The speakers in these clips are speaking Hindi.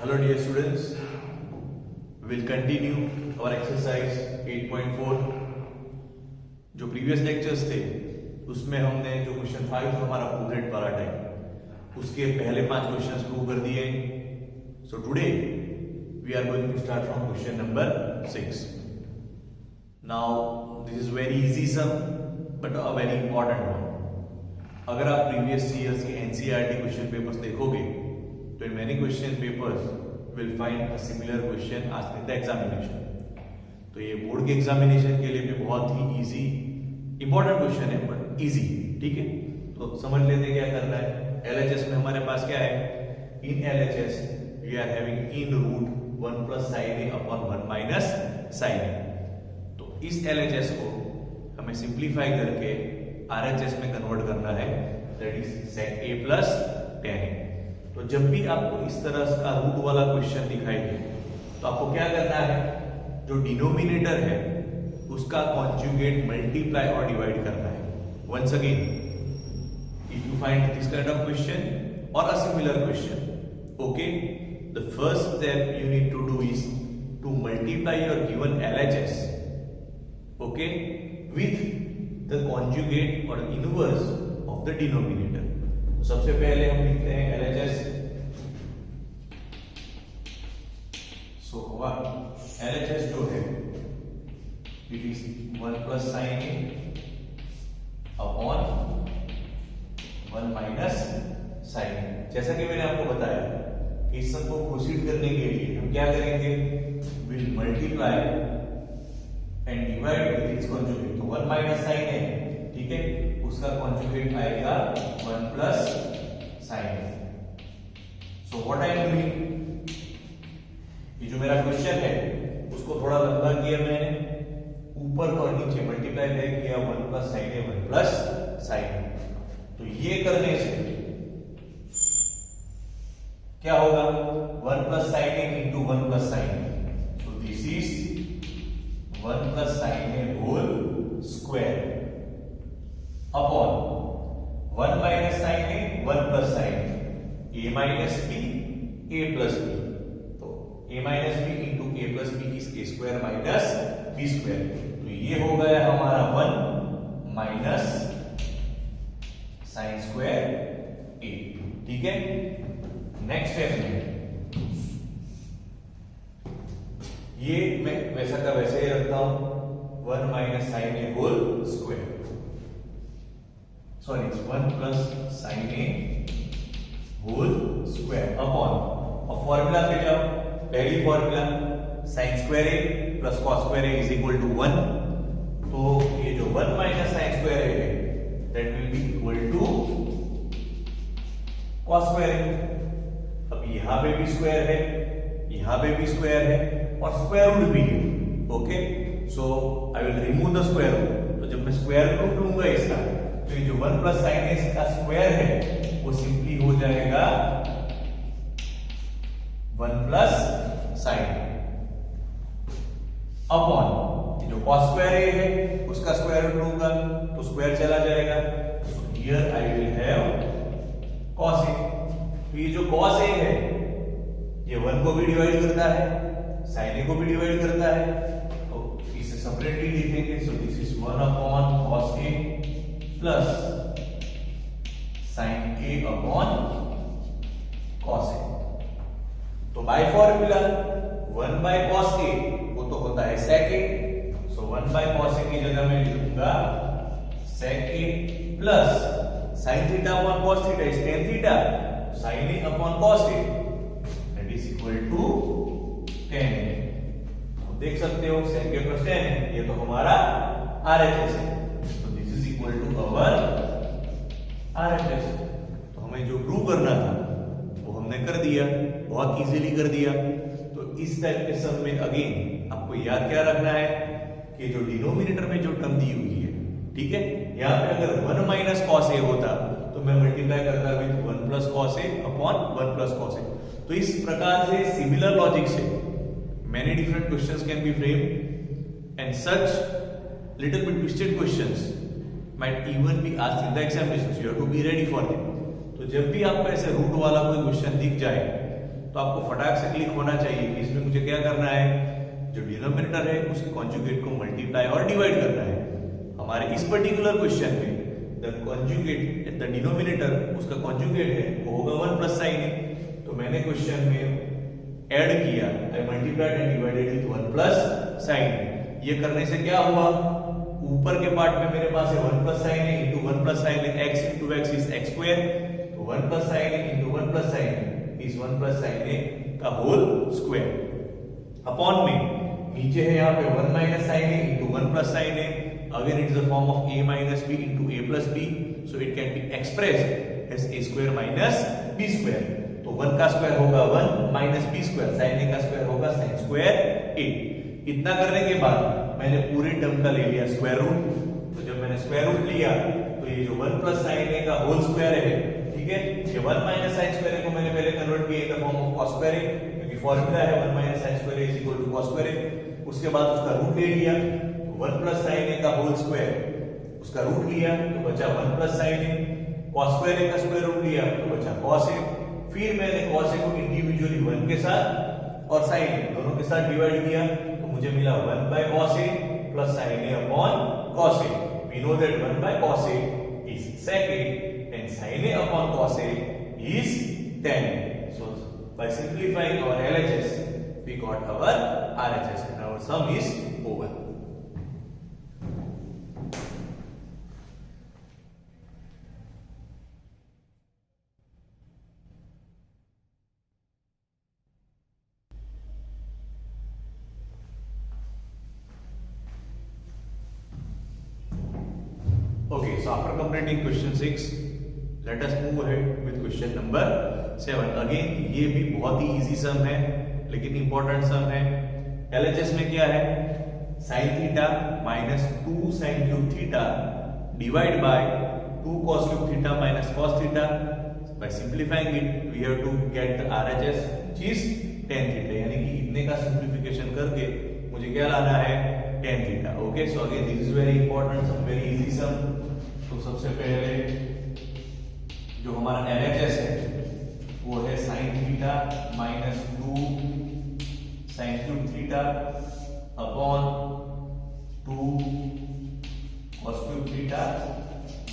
Hello dear students, we will continue our exercise 8.4. जो प्रीवियस लेक्चर्स थे उसमें हमने जो क्वेश्चन 5 हमारा प्रूव वाला टाइम उसके पहले 5 क्वेश्चंस प्रूव कर दिए। So today we are going to start from question number 6. Now this is very easy sum but a very important one. अगर आप प्रीवियस ईयर्स के एनसीईआरटी क्वेश्चन पेपर्स देखोगे तो in many question papers will find a similar question asked in the examination. तो ये बोर्ड के एग्जामिनेशन के लिए भी बहुत ही इजी इंपॉर्टेंट क्वेश्चन है बट इजी. ठीक है, तो समझ लेते क्या करना है. LHS में हमारे पास क्या है, इन LHS we are having in root 1 plus sin a upon 1 minus sin a. तो इस LHS को हमें सिंप्लीफाई करके RHS में कन्वर्ट करना है, that is sec a plus tan a. तो जब भी आपको इस तरह का रूट वाला क्वेश्चन दिखाई दे तो आपको क्या करना है, जो डिनोमिनेटर है उसका कॉन्जुगेट मल्टीप्लाई और डिवाइड करना है. Once again, if you find this kind of question or a similar question, okay, the first step you need to do is to multiply your given LHS, okay, with the conjugate or inverse of the denominator. सबसे पहले हम लिखते हैं LHS. सो LHS जो है it is 1 plus sine a upon 1 minus sine a. जैसा कि मैंने आपको बताया कि इस सब को प्रोसीड करने के लिए हम क्या करेंगे, will multiply and divide with its conjugate. तो 1 माइनस साइन ए, ठीक है, उसका कॉन्जुगेट आएगा 1 plus sine a. So what I am doing, ये जो मेरा क्वेश्चन है उसको थोड़ा लंबा किया मैंने, ऊपर और नीचे मल्टीप्लाई किया 1 plus sine a 1 plus sine a. तो ये करने से क्या होगा, 1 plus sine A into 1 plus sine a. So this is 1 plus sine a whole square upon 1 minus sine a 1 plus sine a minus b a plus b. तो a minus b into a plus b is a square minus b square. तो ये हो गया हमारा 1 माइनस साइन स्क्वायर ए. ठीक है, नेक्स्ट स्टेप में ये मैं वैसा का वैसे ही रखता हूं, 1 minus sine a whole square, sorry 1 plus sine a whole square upon, और फॉर्मूला पे जाओ, पहली formula sine square a plus cos square a is equal to 1. तो ये जो 1 माइनस साइन स्क्वायर ए है that will be equal to cos square a. अब यहां पे भी स्क्वायर है, यहां पे भी स्क्वायर है और स्क्वायर रूट भी है. Okay, so I will remove the square root. तो जब मैं स्क्वायर रूट लूंगा इसका, तो ये जो 1 प्लस साइन ए का स्क्वायर है वो सिंपली हो जाएगा 1 प्लस साइन अपॉन ये जो कॉस स्क्वायर ए है उसका स्क्वायर रूट लूंगा तो स्क्वायर चला जाएगा. So here I will have cos a. तो ये जो कॉस ए है ये 1 को भी डिवाइड करता है, साइन ए को भी डिवाइड करता है. तो इसे सेपरेटली लिखेंगे. So this is 1 upon cos a plus sine a upon cos a. तो by formula 1 by cos a वो तो होता है सेक ए. सो 1 बाय कॉस ए की जगह मैं लिखूंगा sec a plus sine theta upon cos theta is tan theta, sine a upon cos a that is equal to tan a. देख सकते हो सेक ए प्लस टेन ए, ये तो हमारा RHS है. Equal to our RHS. तो हमें जो प्रूव करना था वो हमने कर दिया, बहुत इजीली कर दिया. तो इस टाइप के सम में अगेन आपको याद क्या रखना है कि जो डिनोमिनेटर में जो टर्म दी हुई है, ठीक है, यहां पे अगर 1 माइनस कॉस ए होता तो मैं मल्टीप्लाई करता with 1 plus cos a upon 1 plus cos a. तो इस प्रकार से सिमिलर लॉजिक से many different questions can be framed and such little bit twisted questions might even be asked in the examinations. You have to be ready for them. तो जब भी आपको ऐसे रूट वाला कोई क्वेश्चन दिख जाए तो तो आपको फटाक से क्लिक होना चाहिए कि इसमें मुझे क्या करना है, जो डिनोमिनेटर है उसके कॉन्जुगेट को मल्टीप्लाई और डिवाइड करना है। हमारे इस पर्टिकुलर क्वेश्चन में द कॉन्जुगेट द डिनोमिनेटर उसका कॉन्जुगेट है वो होगा 1 प्लस साइन ए। तो मैंने क्वेश्चन में ऐड किया, I multiplied and divided with 1 plus sine a. ये करने से क्या हुआ, ऊपर के पार्ट में मेरे पास है 1 plus sine A into 1 plus sine a, x into x is x square, तो 1 plus sine A into 1 plus sine a is 1 plus sine a का होल स्क्वायर अपॉन में नीचे है यहाँ पे 1 minus sine A into 1 plus sine A, again it is the form of a minus b into a plus b, so it can be expressed as a square minus b square. तो 1 का स्क्वायर होगा 1 minus b square, sine a का स्क्वायर होगा साइन स्क्वायर a। इतना करने के बाद मैंने पूरे टर्म का ले लिया स्क्वायर रूट। तो जब मैंने स्क्वायर रूट लिया तो ये जो 1 प्लस साइन a का होल स्क्वायर है, ठीक है, ये 1 माइनस साइन स्क्वायर a को मैंने पहले कन्वर्ट किया in the form of cos square a, क्योंकि फार्मूला है 1 minus sine square a is equal to cos square a। उसके बाद उसका रूट ले लिया, 1 प्लस साइन a का होल स्क्वायर, उसका रूट लिया तो बचा 1 plus sine a, cos square a का स्क्वायर रूट लिया तो बचा cos a। फिर मैंने cos a को इंडिविजुअली 1 के साथ और sin a दोनों के साथ डिवाइड किया तो मुझे मिला 1 by cos a plus sin a upon cos a। We know that 1 by cos a is sec a and sin a upon cos a is tan a। So by simplifying our LHS we got our RHS and our sum is over। Okay, so after completing question 6, let us move ahead with question number 7। Again, ये भी बहुत ही easy sum है, लेकिन important sum है। LHS में क्या है, sin theta minus 2 sin cube theta divide by 2 cos cube theta minus cos theta. By simplifying it, we have to get the RHS, which is tan theta, यानी कि इतने का सिंप्लीफिकेशन करके मुझे क्या लाना है, tan theta. Okay, so again this is very important sum, very easy sum. तो सबसे पहले जो हमारा LHS है वो है sin theta minus 2 sin cube theta upon 2 cos cube theta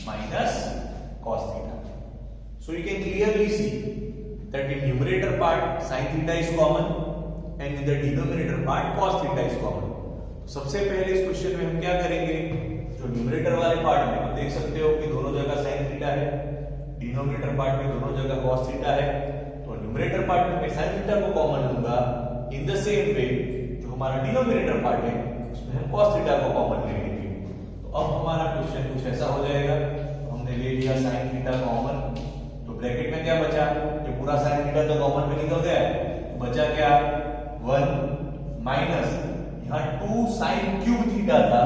minus cos theta. So you can clearly see that in numerator part sin theta is common and in the denominator part cos theta is common। तो सबसे पहले इस क्वेश्चन में हम क्या करेंगे, जो न्यूमरेटर वाले पार्ट में आप देख सकते हो कि दोनों जगह sin थीटा है, डिनोमिनेटर पार्ट में दोनों जगह cos थीटा है, तो न्यूमरेटर पार्ट में मैं sin थीटा को कॉमन लूंगा। इन द सेम वे जो हमारा डिनोमिनेटर पार्ट है उसमें हम cos थीटा को कॉमन ले लेंगे। तो अब हमारा क्वेश्चन कुछ ऐसा हो जाएगा, हमने ले लिया sin थीटा कॉमन, तो ब्रैकेट में क्या बचा, ये पूरा sin थीटा तो कॉमन में निकल गया, बचा क्या 1 माइनस यहाँ 2 sin क्यूब थीटा था,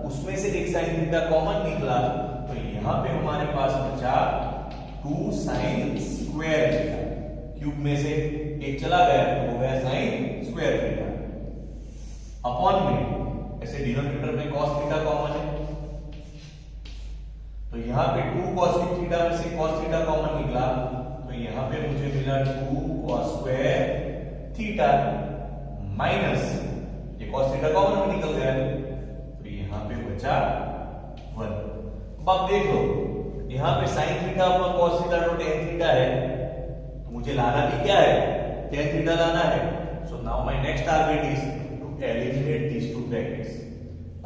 उसमें से एक sin थीटा कॉमन निकला, तो यहाँ पे हमारे पास बचा 2 sin स्क्वायर थीटा, क्यूब में से एक चला गया तो हो गया sin स्क्वायर थीटा अपॉन में, ऐसे डिनोमिनेटर में cos थीटा कॉमन है तो यहाँ पे 2 cos क्यूब थीटा में से cos थीटा कॉमन निकला, तो यहाँ पे मुझे मिला 2 cos स्क्वायर थीटा माइनस ये cos थीटा कॉमन में निकल गया तो यहाँ पे बचा 1। अब आप देख लो यहाँ पे sin थीटा अपना cos थीटा और tan थीटा है, तो मुझे लाना भी क्या है, tan थीटा लाना है। So now my next target is to eliminate these two brackets.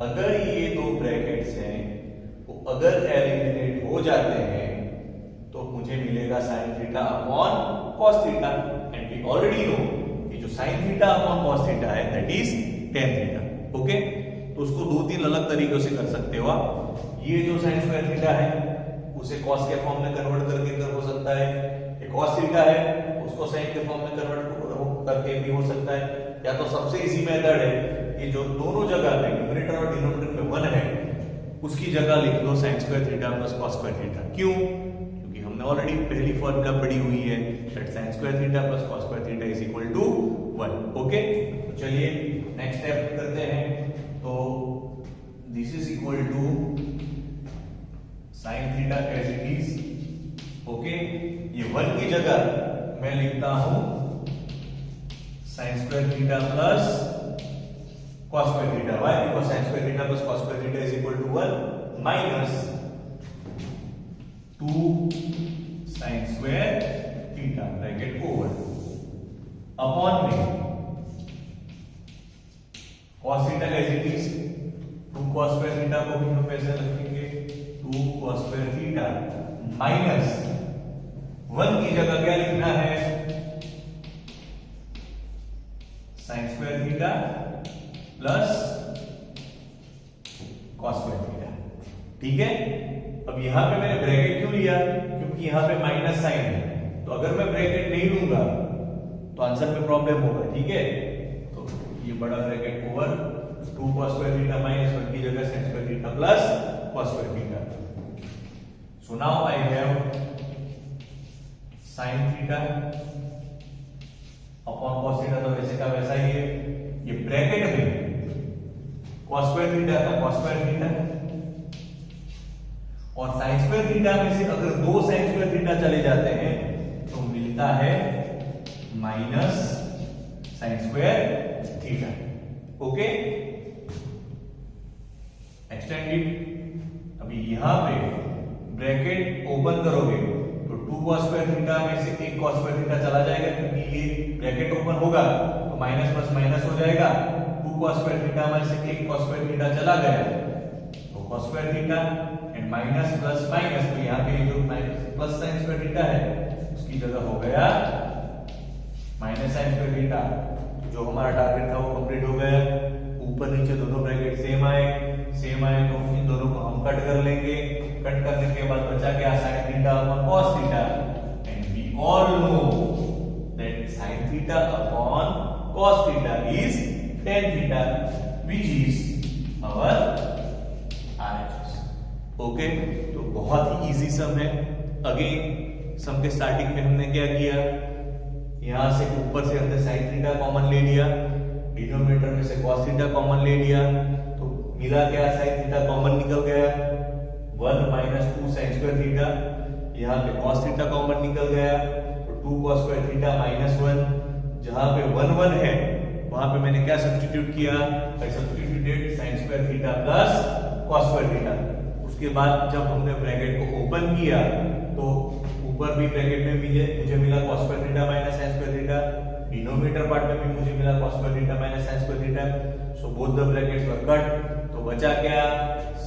अगर ये दो ब्रैकेट्स हैं वो अगर एलिमिनेट हो जाते हैं तो मुझे मिलेगा sin theta upon cos theta, and we already know कि जो sin theta upon cos theta है that is tan theta. Okay, तो उसको दो तीन अलग तरीकों से कर सकते हो आप। ये जो sin स्क्वायर थीटा है उसे cos के फॉर्म में कन्वर्ट करके कर हो सकता है, ये cos थीटा है उसको sin के फॉर्म में कन्वर्ट करके भी हो सकता है, या तो सबसे इजी मेथड है कि जो दोनों जगह पे न्यूमरेटर और डिनोमिनेटर में 1 है उसकी जगह लिख लो sin square theta plus cos square theta. क्यों, क्योंकि हमने ऑलरेडी पहली फॉर्मूला पढ़ी हुई है that sin square theta plus cos square theta is equal to 1। Okay, तो चलिए नेक्स्ट स्टेप करते हैं। तो this is equal to sin theta as it is. Okay, ये 1 की जगह मैं लिखता हूं sine square theta plus cos square theta. Why? Because sin square theta plus cos square theta is equal to 1 minus 2 sin square theta bracket over upon में cos theta का is it is 2 cos square theta को भी हम कैसे लिखेंगे 2 cos square theta माइनस 1 की जगह क्या लिखना है sin square theta plus cos square theta. ठीक है, अब यहां पे मैंने ब्रैकेट क्यों लिया? क्योंकि यहां पे माइनस साइन है, तो अगर मैं ब्रैकेट नहीं लूंगा तो आंसर में प्रॉब्लम होगा. ठीक है, तो ये बड़ा bracket over 2 cos square theta minus 1 की जगह sin square theta plus cos square theta. So now I have sin theta upon cos theta, तो वैसे का वैसा ही है. ये ब्रैकेट में cos square थीटा का cos square थीटा और sin square थीटा में से अगर 2 sin square थीटा चले जाते हैं तो मिलता है minus sin square theta. Okay, extended. अभी यहां पे ब्रैकेट ओपन करोगे तो 2 cos square थीटा में से 1 cos square थीटा चला जाएगा, क्योंकि ये ब्रैकेट ओपन होगा तो माइनस प्लस माइनस हो जाएगा. 2 cos square थीटा में से 1 cos square थीटा चला गया तो cos square theta and minus plus minus, तो यहाँ पे जो प्लस sin square थीटा है उसकी जगह हो गया माइनस sin square थीटा. जो हमारा टारगेट था वो कंप्लीट हो गया. ऊपर नीचे दोनों ब्रैकेट सेम आए तो इन दोनों को हम कट कर लेंगे. कट करने के बाद बचा क्या sin theta upon cos theta, and we all know that sin theta upon cos theta is tan theta, which is our RHS. Okay, तो बहुत ही इजी सम है. अगेन सम के स्टार्टिंग में हमने क्या किया, यहां से ऊपर से हमने sin थीटा कॉमन ले लिया, डिनोमिनेटर में से cos थीटा कॉमन ले लिया, तो मिला क्या sin थीटा कॉमन निकल गया 1 minus 2 sin square थीटा. यहाँ पे cos थीटा कॉमन निकल गया तो 2 cos square थीटा minus 1. जहां पे 1 1 है वहां पे मैंने क्या सब्स्टिट्यूट किया, I substituted sin square theta plus cos square theta. उसके बाद जब हमने ब्रैकेट को ओपन किया तो ऊपर भी ब्रैकेट में मुझे मिला cos square theta minus sin square theta, denominator part में भी मुझे मिला cos square theta minus sin square theta. So both the brackets were cut, तो बचा क्या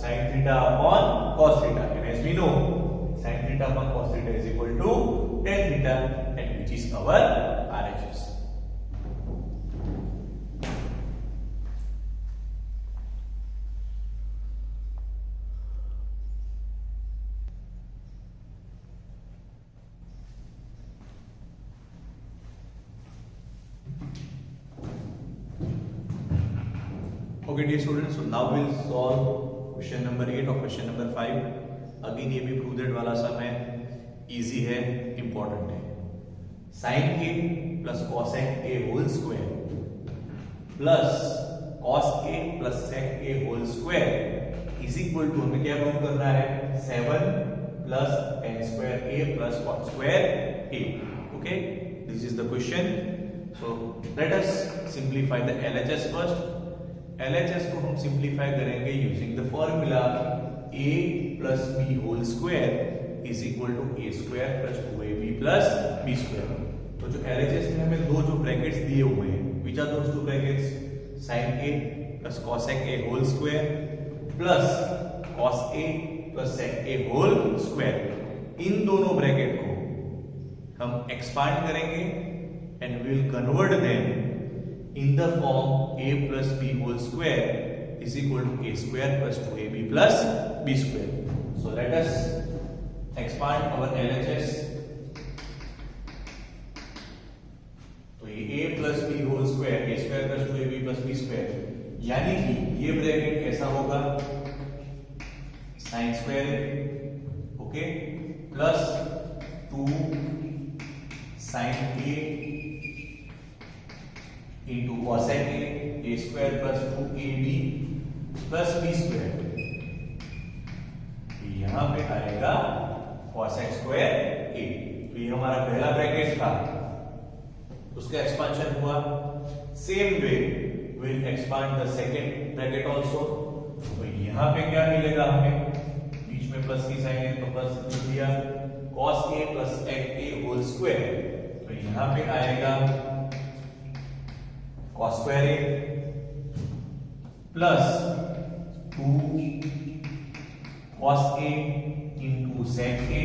sin theta upon cos theta. And as we know sin theta upon cos theta is equal to tan theta, and which is our RHS. Okay dear students, so now we'll solve question number 8 और question number 5. अगेन ये भी प्रूडेड वाला सम है, इजी है, इंपॉर्टेंट है. sin a plus cosec a whole square plus cos a plus sec a whole square is equal to, हमें क्या प्रूव करना है 7 plus tan square a plus cot square a. Okay, this is the question. So let us simplify the LHS first. LHS को हम सिंप्लीफाई करेंगे using the formula a plus b whole square is equal to a square plus 2ab plus b square. तो जो LHS में हमें दो जो ब्रैकेट्स दिए हुए हैं, which are those two brackets, sin a plus cosec a whole square plus cos a plus sec a whole square. इन दोनों ब्रैकेट को हम एक्सपांड करेंगे and we will convert them in the form a plus b whole square is equal to a square plus 2ab plus b square. So let us expand our LHS. तो ये a plus b whole square, a square plus 2ab plus b square, यानी कि ये ब्रैकेट कैसा होगा sin square okay plus 2 sin a into cosec a square plus 2ab plus b square. यहां पे आएगा cosec square a. तो ये हमारा पहला ब्रैकेट था, उसका एक्सपांशन हुआ same way will expand the second bracket also. तो यहां पे क्या मिलेगा हमें, बीच में प्लस की साइन है तो प्लस लिख दिया, cos a plus sec a whole square. तो यहां पे आएगा cos square a plus 2 cos a into sec a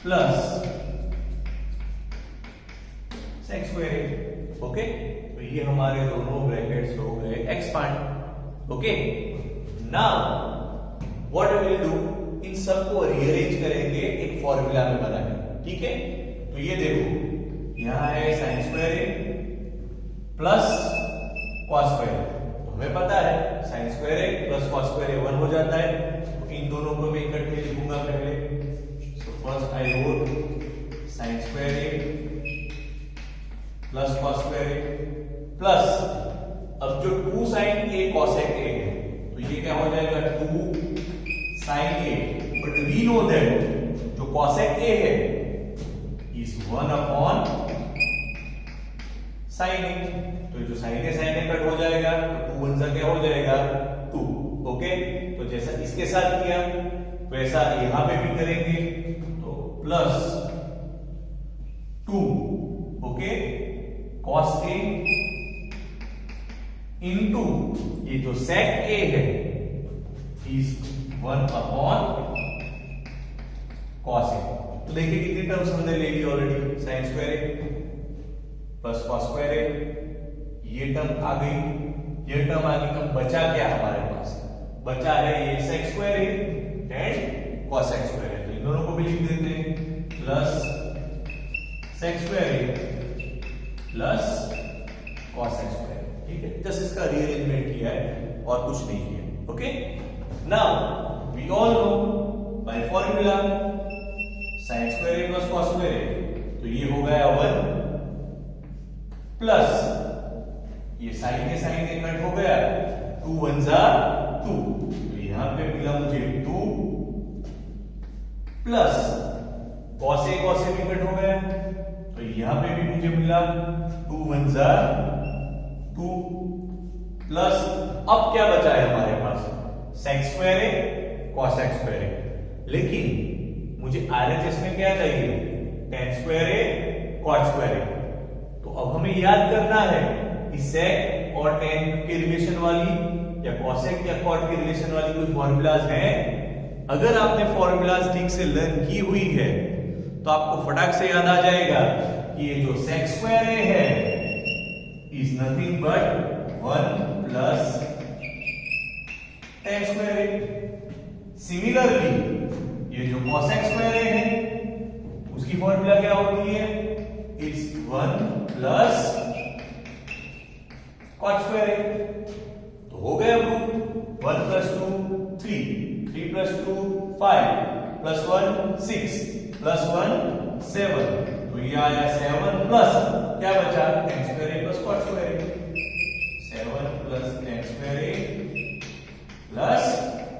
plus sec square a। Okay, तो ये हमारे दोनों ब्रैकेट्स हो गए expand. Okay, now what we will do, इन सबको रीअरेंज करेंगे एक फॉर्मूला में बनाकर। ठीक है, तो ये देखो यहां है sin square a plus cos square a। तो हमें पता है sin square a plus cos square a 1 हो जाता है। तो इन दोनों को मैं इकट्ठे लिखूंगा पहले। So first I wrote sin square a plus cos square a plus, अब जो 2 sin a cosec a है तो ये क्या हो जाएगा 2 sin a, but we know that जो cosec a है इज 1 अपॉन sin a। तो जो sin a कट हो जाएगा तो 2 1 जा क्या हो जाएगा 2। ओके, तो जैसा इसके साथ किया वैसा यहां पे भी करेंगे। तो plus 2 okay cos a into ये जो sec a है इज 1 अपॉन cos a। तो देखिए कितनी टर्म्स हमने ले ली already, sin square a plus cos square a, ये टर्म आ गई, ये टर्म आ गई। अब बचा क्या हमारे पास, बचा है ये sec square a and cos square a। तो इन दोनों को भी लिख देते हैं, plus sec square a plus cos square. ठीक है, जस्ट इसका रीअरेंजमेंट किया है और कुछ नहीं किया। Okay, now we all know by formula sin square a plus cos square a। तो ये हो गया 1 प्लस ये sin के sin a कट हो गया, 2 1 जा 2। तो यहां पे मिला मुझे 2 प्लस cos a भी कट हो गया, तो यहां पे भी मुझे मिला 2 1 जा 2 प्लस, अब क्या बचा है हमारे पास sec square a cos square a। लेकिन मुझे RHS में क्या चाहिए, tan square a cot square a। तो अब हमें याद करना है कि sec और tan के रिलेशन वाली या cosec या cot के रिलेशन वाली कोई फॉर्मूलाज हैं। अगर आपने फॉर्मूलाज ठीक से लर्न की हुई है तो आपको फटाक से याद आ जाएगा कि ये जो sec स्क्वायर a है is nothing but 1 plus tan square a। Similarly ये जो cosec स्क्वायर a है उसकी फॉर्मूला क्या होती है, it's 1 plus cot square a। तो हो गया proof, 1 plus 2 3, 3 plus 2 5 plus 1 6 plus 1 7। तो ये आया 7 प्लस क्या बचा tan square a plus cot square a। 7 plus tan square a plus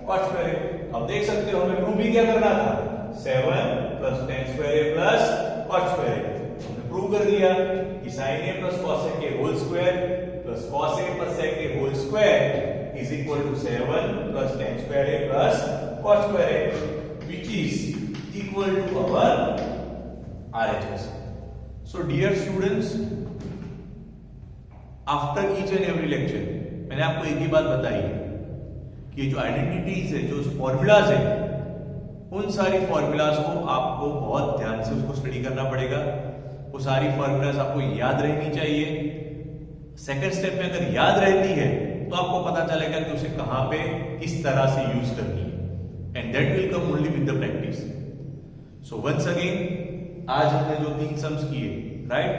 cot square a। अब देख सकते हो हमें प्रूफ भी क्या करना था, 7 plus tan square a plus cot square a। हमने प्रूव कर दिया कि sin a plus cosec a whole square plus cos a plus sec a whole square is equal to 7 plus tan square a plus cot square a, which is equal to our RHS। So dear students, after each and every lecture मैंने आपको एक ही बात बताई कि जो आइडेंटिटीज है, जो फॉर्मूलाज है, उन सारी फॉर्मूलाज को आपको बहुत ध्यान से उसको स्टडी करना पड़ेगा। वो सारी फॉर्मूलाज आपको याद रहनी चाहिए। सेकंड स्टेप में अगर याद रहती है तो आपको पता चलेगा कि उसे कहां पे किस तरह से यूज करनी है, and that will come only with the practice. So once again आज हमने जो 3 सम्स किए, राइट,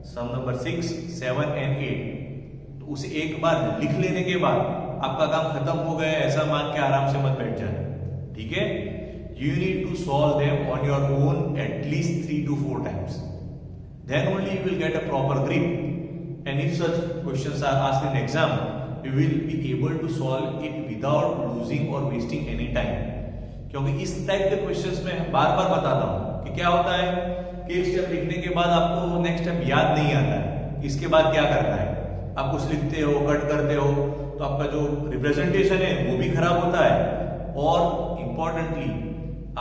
सम नंबर 6 7 एंड 8, तो उसे एक बार लिख लेने के बाद आपका काम खत्म हो गया ऐसा मान के आराम से मत बैठ जाना, ठीक है। You need to solve them on your own at least 3 to 4 times. Then only you will get a proper grip. And if such questions are asked in exam, you will be able to solve it without losing or wasting any time. क्योंकि इस टाइप के क्वेश्चंस में बार बार बताता हूं कि क्या होता है कि एक स्टेप लिखने के बाद आपको नेक्स्ट स्टेप याद नहीं आता है, इसके बाद क्या करना है। आप कुछ लिखते हो, कट करते हो, तो आपका जो रिप्रेजेंटेशन है वो भी खराब होता है और इंपॉर्टेंटली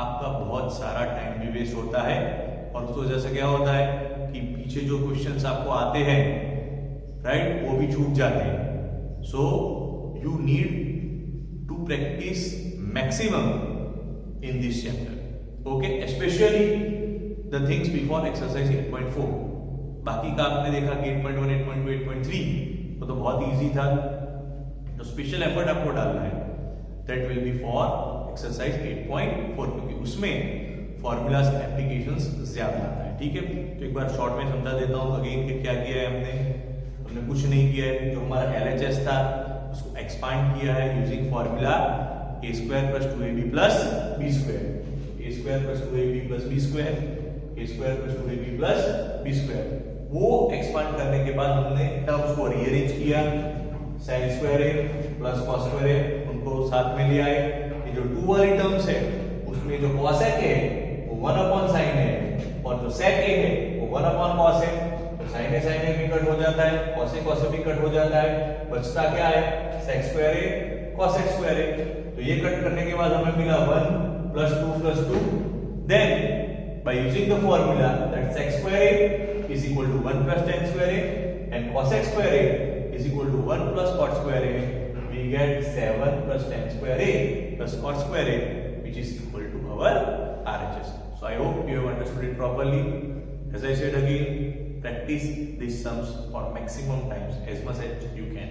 आपका बहुत सारा टाइम भी वेस्ट होता है। और उस वजह से क्या होता है कि पीछे जो क्वेश्चंस आपको आते हैं, राइट, वो भी छूट जाते हैं। So you need to practice maximum in this chapter, okay, especially the things before exercise 8.4. बाकी का आपने देखा कि 8.1, 8.2, 8.3 वो तो बहुत इजी था, तो स्पेशल एफर्ट आपको डालना है that will be for exercise 8.4 क्योंकि उसमें फॉर्मूलाज एप्लीकेशंस ज्यादा आता है। ठीक है, तो एक बार शॉर्ट में समझा देता हूँ अगेन कि क्या किया है हमने कुछ नहीं किया है। जो हमारा LHS था उसको एक्सपांड किया है using formula a square plus 2ab plus b square, a square plus 2ab plus b square, a square plus 2ab plus b square। वो एक्सपांड करने के बाद हमने टर्म्स को रीअरेंज किया, sin square a plus cos square a उनको साथ में ले आए। ये जो 2 वाली टर्म्स है उसमें जो cosec है वो 1 upon sin है और जो sec a है वो 1 upon cos है, तो sin a भी कट हो जाता है, cos a भी कट हो जाता है, बचता क्या है sec square a cos square a। तो ये कट करने के बाद हमें मिला 1 plus 2 plus 2, then by using the formula that sec square a is equal to 1 plus tan square a and cosec square a is equal to 1 plus cot square a, we get 7 plus tan square a plus cot square a which is equal to our RHS. So I hope you have understood it properly. As I said again, practice these sums for maximum times as much as you can.